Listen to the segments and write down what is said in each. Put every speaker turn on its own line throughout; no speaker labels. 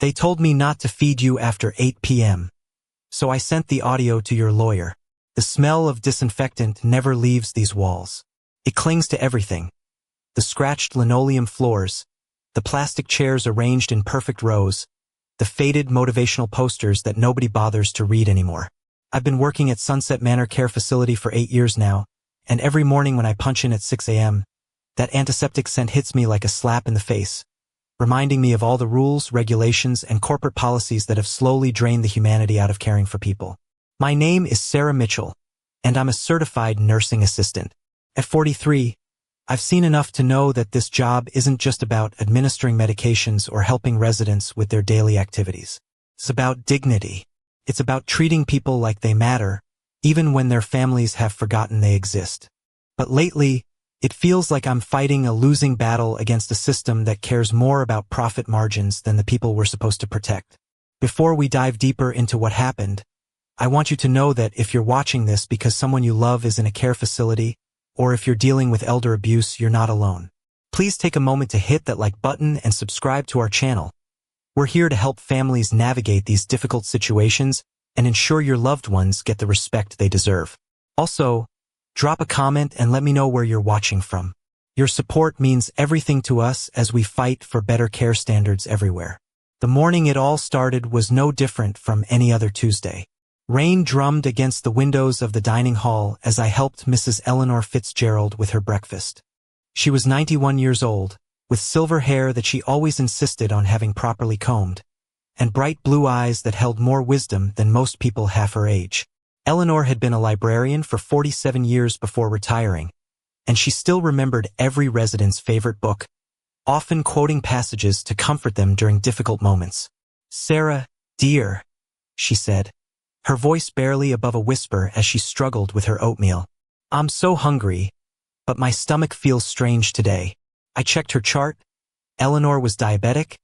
They told me not to feed you after 8 p.m. So I sent the audio to your lawyer. The smell of disinfectant never leaves these walls. It clings to everything. The scratched linoleum floors, the plastic chairs arranged in perfect rows, the faded motivational posters that nobody bothers to read anymore. I've been working at Sunset Manor Care Facility for 8 years now, and every morning when I punch in at 6 a.m., that antiseptic scent hits me like a slap in the face, reminding me of all the rules, regulations, and corporate policies that have slowly drained the humanity out of caring for people. My name is Sarah Mitchell, and I'm a certified nursing assistant. At 43, I've seen enough to know that this job isn't just about administering medications or helping residents with their daily activities. It's about dignity. It's about treating people like they matter, even when their families have forgotten they exist. But lately, it feels like I'm fighting a losing battle against a system that cares more about profit margins than the people we're supposed to protect. Before we dive deeper into what happened, I want you to know that if you're watching this because someone you love is in a care facility, or if you're dealing with elder abuse, you're not alone. Please take a moment to hit that like button and subscribe to our channel. We're here to help families navigate these difficult situations and ensure your loved ones get the respect they deserve. Also, drop a comment and let me know where you're watching from. Your support means everything to us as we fight for better care standards everywhere. The morning it all started was no different from any other Tuesday. Rain drummed against the windows of the dining hall as I helped Mrs. Eleanor Fitzgerald with her breakfast. She was 91 years old, with silver hair that she always insisted on having properly combed, and bright blue eyes that held more wisdom than most people half her age. Eleanor had been a librarian for 47 years before retiring, and she still remembered every resident's favorite book, often quoting passages to comfort them during difficult moments. "Sarah, dear," she said, her voice barely above a whisper as she struggled with her oatmeal. "I'm so hungry, but my stomach feels strange today." I checked her chart. Eleanor was diabetic,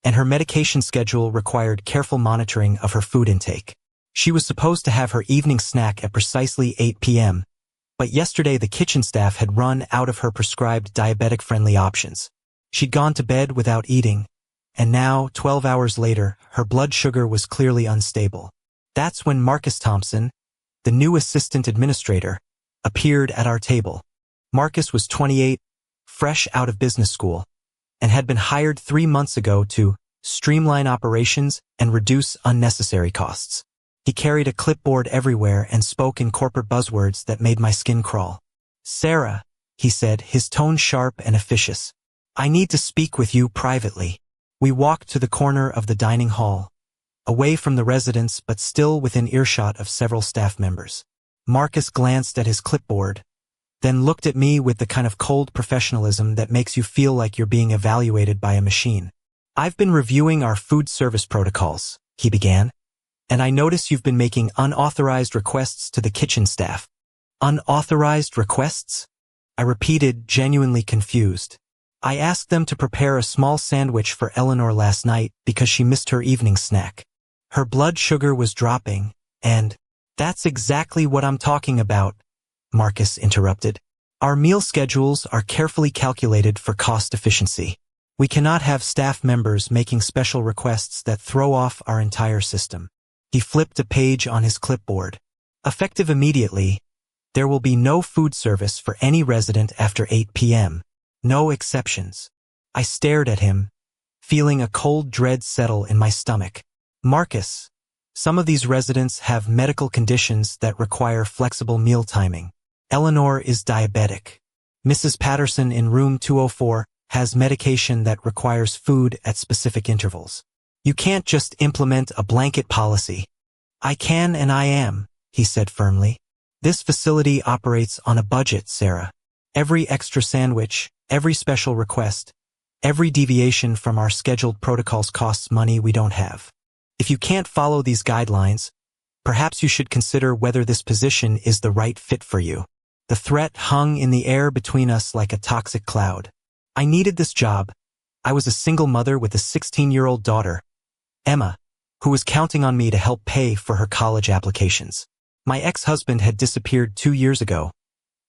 and her medication schedule required careful monitoring of her food intake. She was supposed to have her evening snack at precisely 8 p.m., but yesterday the kitchen staff had run out of her prescribed diabetic-friendly options. She'd gone to bed without eating, and now, 12 hours later, her blood sugar was clearly unstable. That's when Marcus Thompson, the new assistant administrator, appeared at our table. Marcus was 28, fresh out of business school, and had been hired 3 months ago to streamline operations and reduce unnecessary costs. He carried a clipboard everywhere and spoke in corporate buzzwords that made my skin crawl. "Sarah," he said, his tone sharp and officious, "I need to speak with you privately." We walked to the corner of the dining hall, away from the residents but still within earshot of several staff members. Marcus glanced at his clipboard, then looked at me with the kind of cold professionalism that makes you feel like you're being evaluated by a machine. "I've been reviewing our food service protocols," he began, "and I notice you've been making unauthorized requests to the kitchen staff." "Unauthorized requests?" I repeated, genuinely confused. "I asked them to prepare a small sandwich for Eleanor last night because she missed her evening snack. Her blood sugar was dropping, and—" "That's exactly what I'm talking about," Marcus interrupted. "Our meal schedules are carefully calculated for cost efficiency. We cannot have staff members making special requests that throw off our entire system." He flipped a page on his clipboard. "Effective immediately, there will be no food service for any resident after 8 p.m. No exceptions." I stared at him, feeling a cold dread settle in my stomach. "Marcus, some of these residents have medical conditions that require flexible meal timing. Eleanor is diabetic. Mrs. Patterson in room 204 has medication that requires food at specific intervals. You can't just implement a blanket policy." "I can and I am," he said firmly. "This facility operates on a budget, Sarah. Every extra sandwich, every special request, every deviation from our scheduled protocols costs money we don't have. If you can't follow these guidelines, perhaps you should consider whether this position is the right fit for you." The threat hung in the air between us like a toxic cloud. I needed this job. I was a single mother with a 16-year-old daughter, Emma, who was counting on me to help pay for her college applications. My ex-husband had disappeared 2 years ago,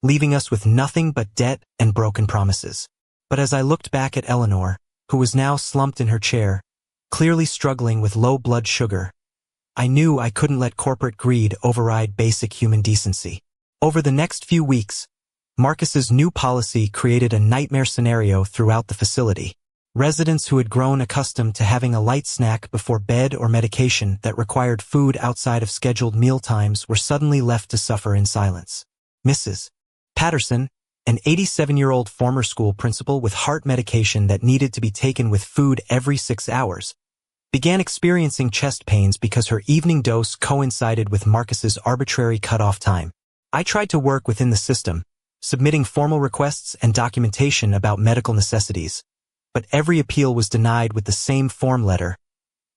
leaving us with nothing but debt and broken promises. But as I looked back at Eleanor, who was now slumped in her chair, clearly struggling with low blood sugar. I knew I couldn't let corporate greed override basic human decency. Over the next few weeks, Marcus's new policy created a nightmare scenario throughout the facility. Residents who had grown accustomed to having a light snack before bed or medication that required food outside of scheduled meal times were suddenly left to suffer in silence. Mrs. Patterson, an 87-year-old former school principal with heart medication that needed to be taken with food every 6 hours, began experiencing chest pains because her evening dose coincided with Marcus's arbitrary cutoff time. I tried to work within the system, submitting formal requests and documentation about medical necessities, but every appeal was denied with the same form letter.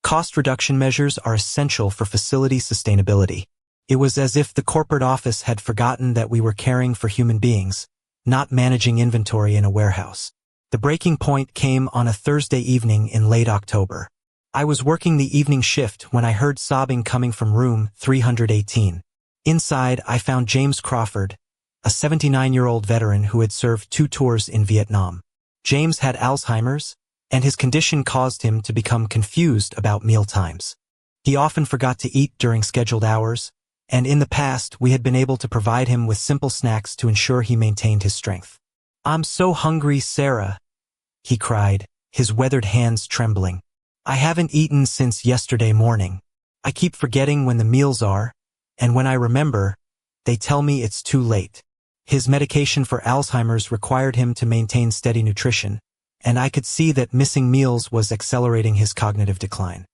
Cost reduction measures are essential for facility sustainability. It was as if the corporate office had forgotten that we were caring for human beings, not managing inventory in a warehouse. The breaking point came on a Thursday evening in late October. I was working the evening shift when I heard sobbing coming from room 318. Inside, I found James Crawford, a 79-year-old veteran who had served 2 tours in Vietnam. James had Alzheimer's, and his condition caused him to become confused about meal times. He often forgot to eat during scheduled hours, and in the past we had been able to provide him with simple snacks to ensure he maintained his strength. "I'm so hungry, Sarah," he cried, his weathered hands trembling. "I haven't eaten since yesterday morning. I keep forgetting when the meals are, and when I remember, they tell me it's too late." His medication for Alzheimer's required him to maintain steady nutrition, and I could see that missing meals was accelerating his cognitive decline.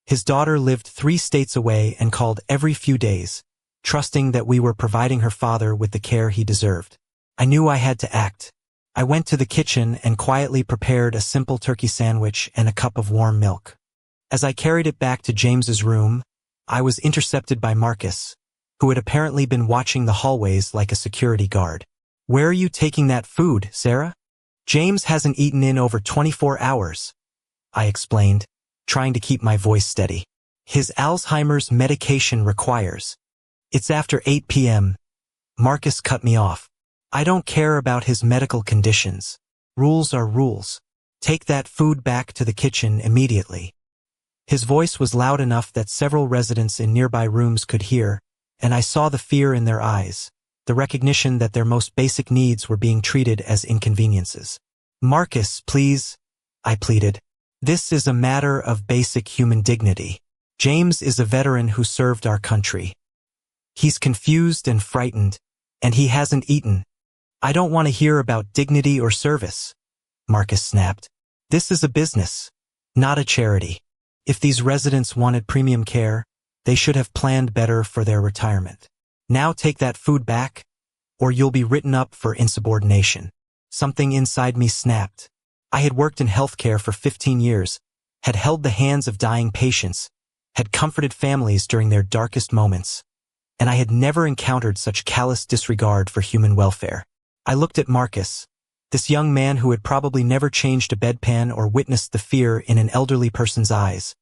His daughter lived 3 states away and called every few days, trusting that we were providing her father with the care he deserved. I knew I had to act. I went to the kitchen and quietly prepared a simple turkey sandwich and a cup of warm milk. As I carried it back to James's room, I was intercepted by Marcus, who had apparently been watching the hallways like a security guard. "Where are you taking that food, Sarah?" "James hasn't eaten in over 24 hours, I explained, trying to keep my voice steady. "His Alzheimer's medication requires." "It's after 8 p.m. Marcus cut me off. "I don't care about his medical conditions. Rules are rules. Take that food back to the kitchen immediately." His voice was loud enough that several residents in nearby rooms could hear, and I saw the fear in their eyes, the recognition that their most basic needs were being treated as inconveniences. "Marcus, please," I pleaded. "This is a matter of basic human dignity. James is a veteran who served our country. He's confused and frightened, and he hasn't eaten." "I don't want to hear about dignity or service," Marcus snapped. "This is a business, not a charity. If these residents wanted premium care, they should have planned better for their retirement. Now take that food back, or you'll be written up for insubordination." Something inside me snapped. I had worked in healthcare for 15 years, had held the hands of dying patients, had comforted families during their darkest moments, and I had never encountered such callous disregard for human welfare. I looked at Marcus, this young man who had probably never changed a bedpan or witnessed the fear in an elderly person's eyes,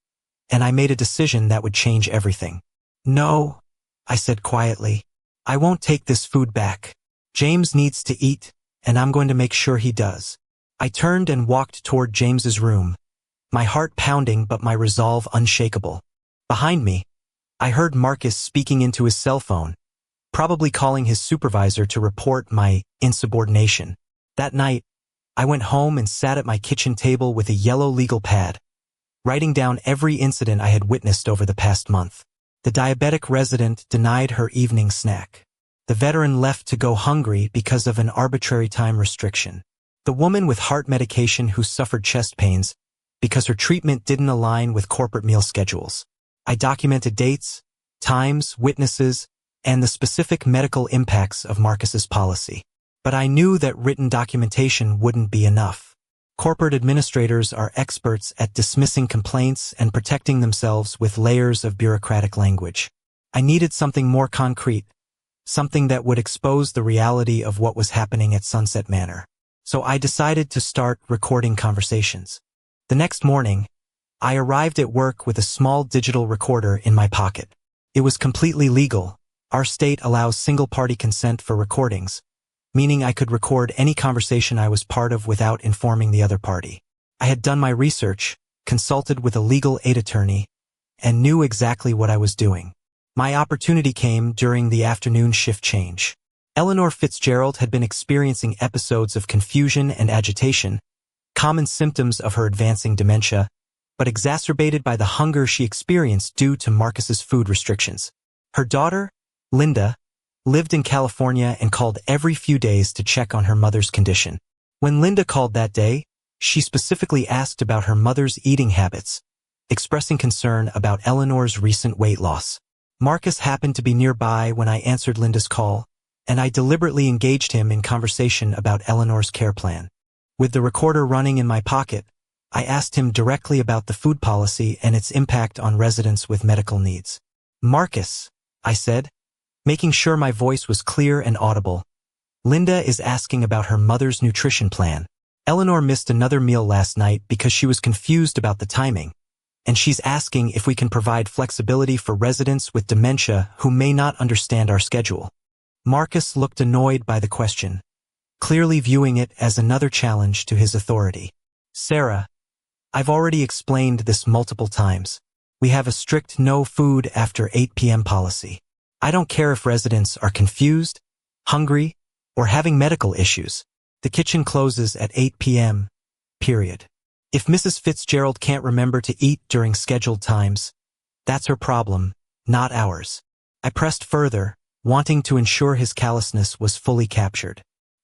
and I made a decision that would change everything. "No," I said quietly. "I won't take this food back. James needs to eat, and I'm going to make sure he does." I turned and walked toward James's room, my heart pounding but my resolve unshakable. Behind me, I heard Marcus speaking into his cell phone, probably calling his supervisor to report my insubordination. That night, I went home and sat at my kitchen table with a yellow legal pad, writing down every incident I had witnessed over the past month. The diabetic resident denied her evening snack. The veteran left to go hungry because of an arbitrary time restriction. The woman with heart medication who suffered chest pains because her treatment didn't align with corporate meal schedules. I documented dates, times, witnesses, and the specific medical impacts of Marcus's policy. But I knew that written documentation wouldn't be enough. Corporate administrators are experts at dismissing complaints and protecting themselves with layers of bureaucratic language. I needed something more concrete, something that would expose the reality of what was happening at Sunset Manor. So I decided to start recording conversations. The next morning, I arrived at work with a small digital recorder in my pocket. It was completely legal. Our state allows single-party consent for recordings, meaning I could record any conversation I was part of without informing the other party. I had done my research, consulted with a legal aid attorney, and knew exactly what I was doing. My opportunity came during the afternoon shift change. Eleanor Fitzgerald had been experiencing episodes of confusion and agitation, common symptoms of her advancing dementia, but exacerbated by the hunger she experienced due to Marcus's food restrictions. Her daughter, Linda, lived in California and called every few days to check on her mother's condition. When Linda called that day, she specifically asked about her mother's eating habits, expressing concern about Eleanor's recent weight loss. Marcus happened to be nearby when I answered Linda's call, and I deliberately engaged him in conversation about Eleanor's care plan. With the recorder running in my pocket, I asked him directly about the food policy and its impact on residents with medical needs. "Marcus," I said, making sure my voice was clear and audible, "Linda is asking about her mother's nutrition plan. Eleanor missed another meal last night because she was confused about the timing, and she's asking if we can provide flexibility for residents with dementia who may not understand our schedule." Marcus looked annoyed by the question, clearly viewing it as another challenge to his authority. "Sarah, I've already explained this multiple times. We have a strict no food after 8 p.m. policy. I don't care if residents are confused, hungry, or having medical issues. The kitchen closes at 8 p.m., period. If Mrs. Fitzgerald can't remember to eat during scheduled times, that's her problem, not ours." I pressed further, wanting to ensure his callousness was fully captured.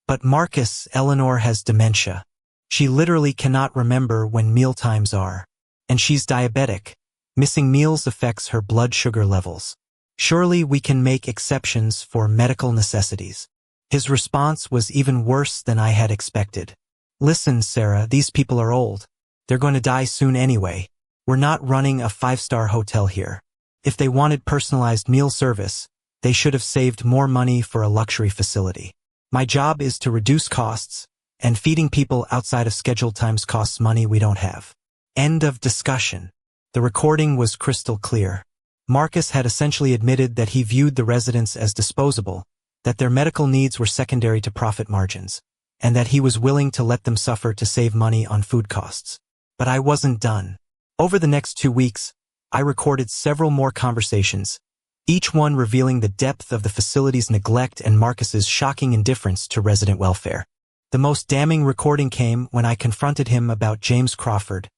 "But Marcus, Eleanor has dementia. She literally cannot remember when mealtimes are. And she's diabetic. Missing meals affects her blood sugar levels. Surely we can make exceptions for medical necessities." His response was even worse than I had expected. "Listen, Sarah, these people are old. They're going to die soon anyway. We're not running a 5-star hotel here. If they wanted personalized meal service, they should have saved more money for a luxury facility. My job is to reduce costs, and feeding people outside of scheduled times costs money we don't have." End of discussion. The recording was crystal clear. Marcus had essentially admitted that he viewed the residents as disposable, that their medical needs were secondary to profit margins, and that he was willing to let them suffer to save money on food costs. But I wasn't done. Over the next 2 weeks, I recorded several more conversations, each one revealing the depth of the facility's neglect and Marcus's shocking indifference to resident welfare. The most damning recording came when I confronted him about James Crawford,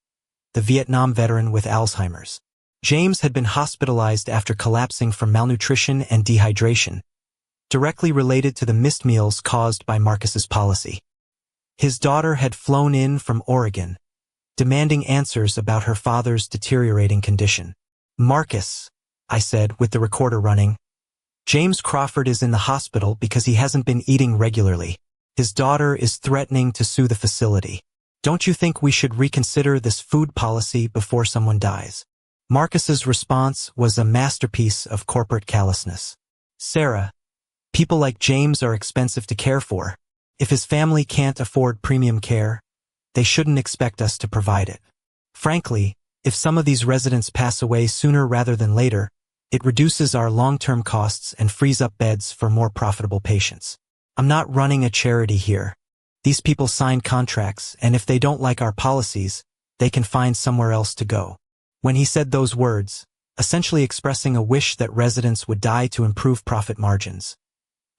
the Vietnam veteran with Alzheimer's. James had been hospitalized after collapsing from malnutrition and dehydration, directly related to the missed meals caused by Marcus's policy. His daughter had flown in from Oregon, demanding answers about her father's deteriorating condition. "Marcus," I said with the recorder running, "James Crawford is in the hospital because he hasn't been eating regularly. His daughter is threatening to sue the facility. Don't you think we should reconsider this food policy before someone dies?" Marcus's response was a masterpiece of corporate callousness. "Sarah, people like James are expensive to care for. If his family can't afford premium care, they shouldn't expect us to provide it. Frankly, if some of these residents pass away sooner rather than later, it reduces our long-term costs and frees up beds for more profitable patients. I'm not running a charity here. These people signed contracts, and if they don't like our policies, they can find somewhere else to go." When he said those words, essentially expressing a wish that residents would die to improve profit margins,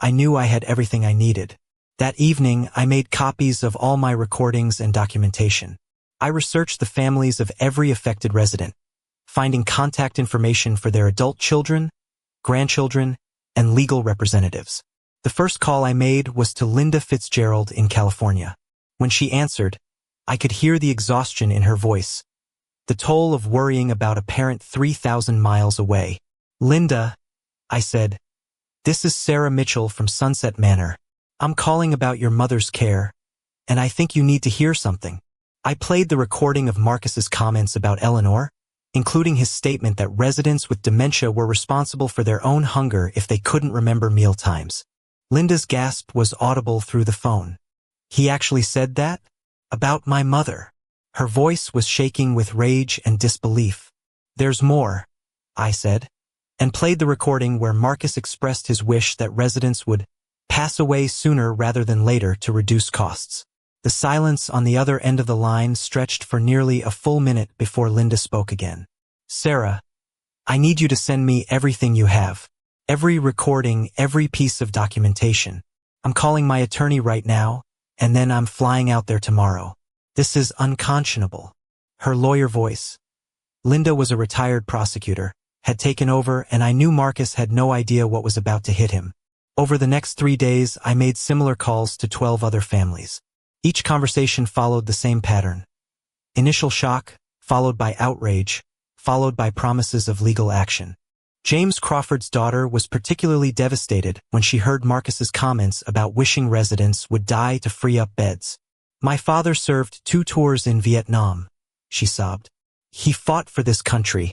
I knew I had everything I needed. That evening, I made copies of all my recordings and documentation. I researched the families of every affected resident, finding contact information for their adult children, grandchildren, and legal representatives. The first call I made was to Linda Fitzgerald in California. When she answered, I could hear the exhaustion in her voice, the toll of worrying about a parent 3,000 miles away. "Linda," I said, "this is Sarah Mitchell from Sunset Manor. I'm calling about your mother's care, and I think you need to hear something." I played the recording of Marcus's comments about Eleanor, including his statement that residents with dementia were responsible for their own hunger if they couldn't remember meal times. Linda's gasp was audible through the phone. "He actually said that? About my mother?" Her voice was shaking with rage and disbelief. "There's more," I said, and played the recording where Marcus expressed his wish that residents would pass away sooner rather than later to reduce costs. The silence on the other end of the line stretched for nearly a full minute before Linda spoke again. "Sarah, I need you to send me everything you have. Every recording, every piece of documentation. I'm calling my attorney right now, and then I'm flying out there tomorrow. This is unconscionable." Her lawyer voice. Linda was a retired prosecutor, had taken over, and I knew Marcus had no idea what was about to hit him. Over the next 3 days, I made similar calls to 12 other families. Each conversation followed the same pattern. Initial shock, followed by outrage, followed by promises of legal action. James Crawford's daughter was particularly devastated when she heard Marcus's comments about wishing residents would die to free up beds. "My father served 2 tours in Vietnam," she sobbed. "He fought for this country,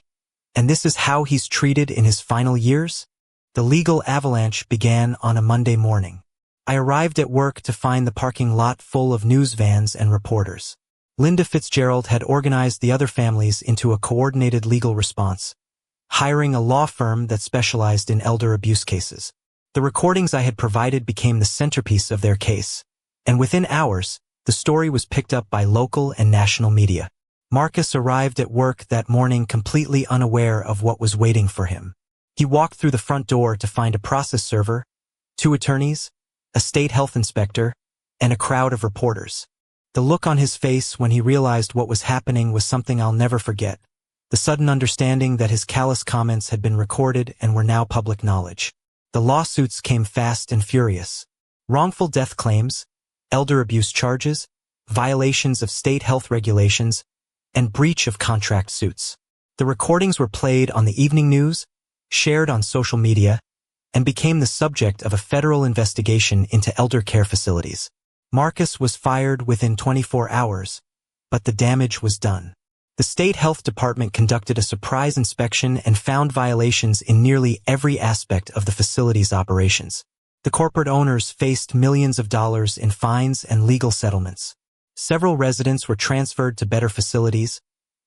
and this is how he's treated in his final years?" The legal avalanche began on a Monday morning. I arrived at work to find the parking lot full of news vans and reporters. Linda Fitzgerald had organized the other families into a coordinated legal response, hiring a law firm that specialized in elder abuse cases. The recordings I had provided became the centerpiece of their case, and within hours, the story was picked up by local and national media. Marcus arrived at work that morning completely unaware of what was waiting for him. He walked through the front door to find a process server, 2 attorneys, a state health inspector, and a crowd of reporters. The look on his face when he realized what was happening was something I'll never forget. The sudden understanding that his callous comments had been recorded and were now public knowledge. The lawsuits came fast and furious. Wrongful death claims, elder abuse charges, violations of state health regulations, and breach of contract suits. The recordings were played on the evening news, shared on social media, and became the subject of a federal investigation into elder care facilities. Marcus was fired within 24 hours, but the damage was done. The state health department conducted a surprise inspection and found violations in nearly every aspect of the facility's operations. The corporate owners faced millions of dollars in fines and legal settlements. Several residents were transferred to better facilities,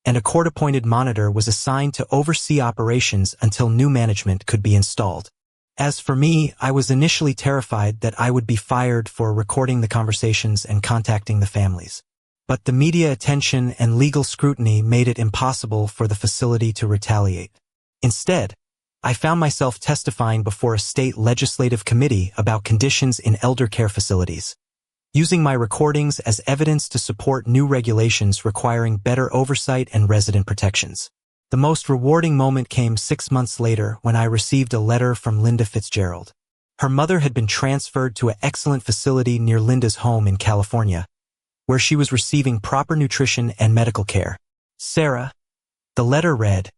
and a court-appointed monitor was assigned to oversee operations until new management could be installed. As for me, I was initially terrified that I would be fired for recording the conversations and contacting the families. But the media attention and legal scrutiny made it impossible for the facility to retaliate. Instead, I found myself testifying before a state legislative committee about conditions in elder care facilities, using my recordings as evidence to support new regulations requiring better oversight and resident protections. The most rewarding moment came 6 months later when I received a letter from Linda Fitzgerald. Her mother had been transferred to an excellent facility near Linda's home in California, where she was receiving proper nutrition and medical care. "Sarah," the letter read,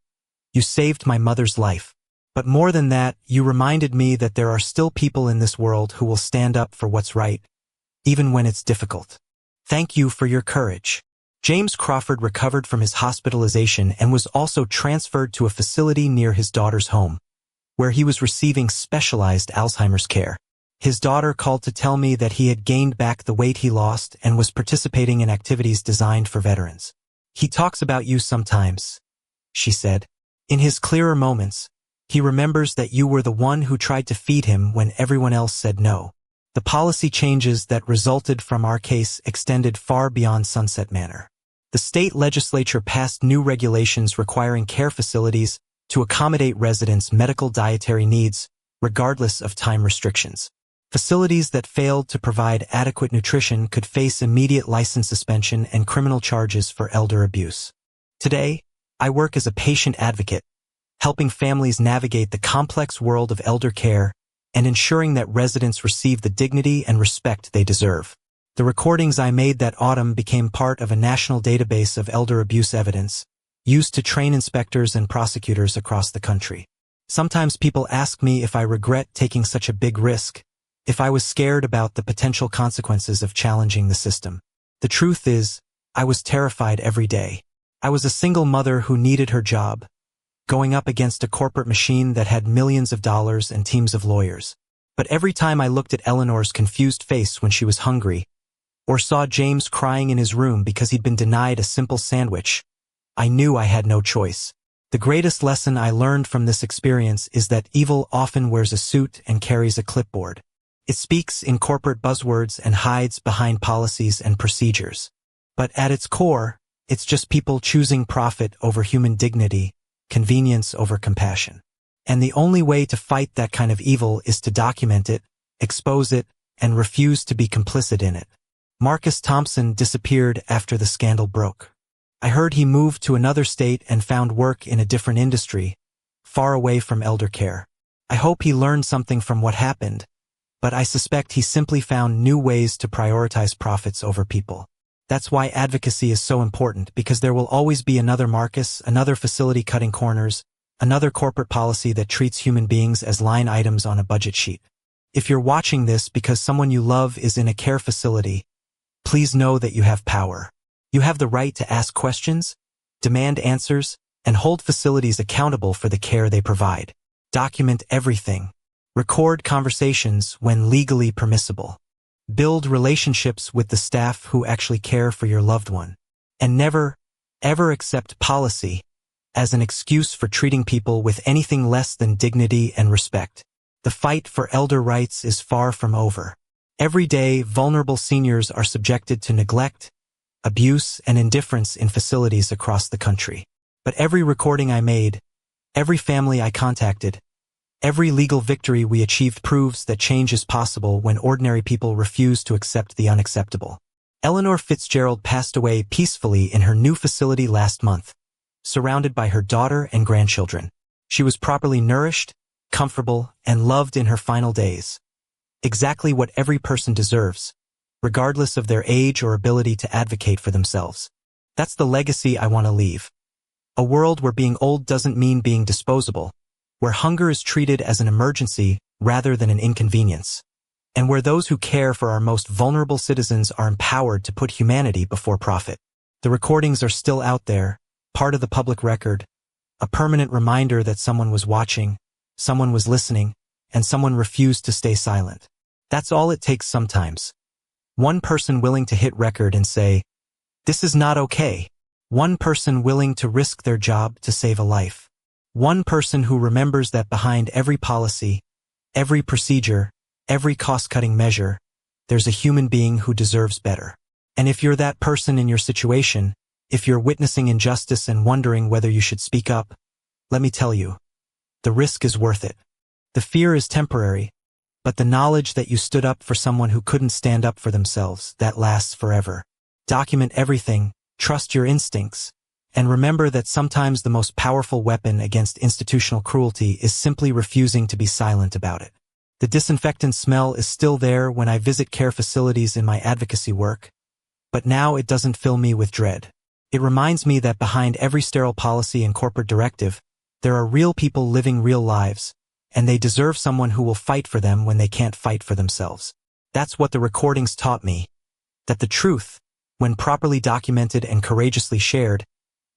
"you saved my mother's life. But more than that, you reminded me that there are still people in this world who will stand up for what's right, even when it's difficult. Thank you for your courage." James Crawford recovered from his hospitalization and was also transferred to a facility near his daughter's home, where he was receiving specialized Alzheimer's care. His daughter called to tell me that he had gained back the weight he lost and was participating in activities designed for veterans. "He talks about you sometimes," she said. "In his clearer moments, he remembers that you were the one who tried to feed him when everyone else said no." The policy changes that resulted from our case extended far beyond Sunset Manor. The state legislature passed new regulations requiring care facilities to accommodate residents' medical dietary needs, regardless of time restrictions. Facilities that failed to provide adequate nutrition could face immediate license suspension and criminal charges for elder abuse. Today, I work as a patient advocate, helping families navigate the complex world of elder care and ensuring that residents receive the dignity and respect they deserve. The recordings I made that autumn became part of a national database of elder abuse evidence, used to train inspectors and prosecutors across the country. Sometimes people ask me if I regret taking such a big risk, if I was scared about the potential consequences of challenging the system. The truth is, I was terrified every day. I was a single mother who needed her job, going up against a corporate machine that had millions of dollars and teams of lawyers. But every time I looked at Eleanor's confused face when she was hungry, or saw James crying in his room because he'd been denied a simple sandwich, I knew I had no choice. The greatest lesson I learned from this experience is that evil often wears a suit and carries a clipboard. It speaks in corporate buzzwords and hides behind policies and procedures. But at its core, it's just people choosing profit over human dignity, convenience over compassion. And the only way to fight that kind of evil is to document it, expose it, and refuse to be complicit in it. Marcus Thompson disappeared after the scandal broke. I heard he moved to another state and found work in a different industry, far away from elder care. I hope he learned something from what happened, but I suspect he simply found new ways to prioritize profits over people. That's why advocacy is so important, because there will always be another Marcus, another facility cutting corners, another corporate policy that treats human beings as line items on a budget sheet. If you're watching this because someone you love is in a care facility, please know that you have power. You have the right to ask questions, demand answers, and hold facilities accountable for the care they provide. Document everything. Record conversations when legally permissible. Build relationships with the staff who actually care for your loved one. And never, ever accept policy as an excuse for treating people with anything less than dignity and respect. The fight for elder rights is far from over. Every day, vulnerable seniors are subjected to neglect, abuse, and indifference in facilities across the country. But every recording I made, every family I contacted, every legal victory we achieved proves that change is possible when ordinary people refuse to accept the unacceptable. Eleanor Fitzgerald passed away peacefully in her new facility last month, surrounded by her daughter and grandchildren. She was properly nourished, comfortable, and loved in her final days. Exactly what every person deserves, regardless of their age or ability to advocate for themselves. That's the legacy I want to leave. A world where being old doesn't mean being disposable, where hunger is treated as an emergency rather than an inconvenience, and where those who care for our most vulnerable citizens are empowered to put humanity before profit. The recordings are still out there, part of the public record, a permanent reminder that someone was watching, someone was listening, and someone refused to stay silent. That's all it takes sometimes. One person willing to hit record and say, "This is not okay." One person willing to risk their job to save a life. One person who remembers that behind every policy, every procedure, every cost-cutting measure, there's a human being who deserves better. And if you're that person in your situation, if you're witnessing injustice and wondering whether you should speak up, let me tell you, the risk is worth it. The fear is temporary, but the knowledge that you stood up for someone who couldn't stand up for themselves, that lasts forever. Document everything, trust your instincts, and remember that sometimes the most powerful weapon against institutional cruelty is simply refusing to be silent about it. The disinfectant smell is still there when I visit care facilities in my advocacy work, but now it doesn't fill me with dread. It reminds me that behind every sterile policy and corporate directive, there are real people living real lives, and they deserve someone who will fight for them when they can't fight for themselves. That's what the recordings taught me, that the truth, when properly documented and courageously shared,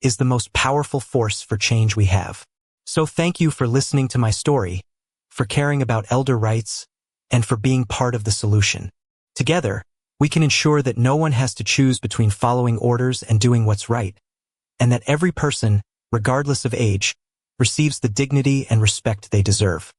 is the most powerful force for change we have. So thank you for listening to my story, for caring about elder rights, and for being part of the solution. Together, we can ensure that no one has to choose between following orders and doing what's right, and that every person, regardless of age, receives the dignity and respect they deserve.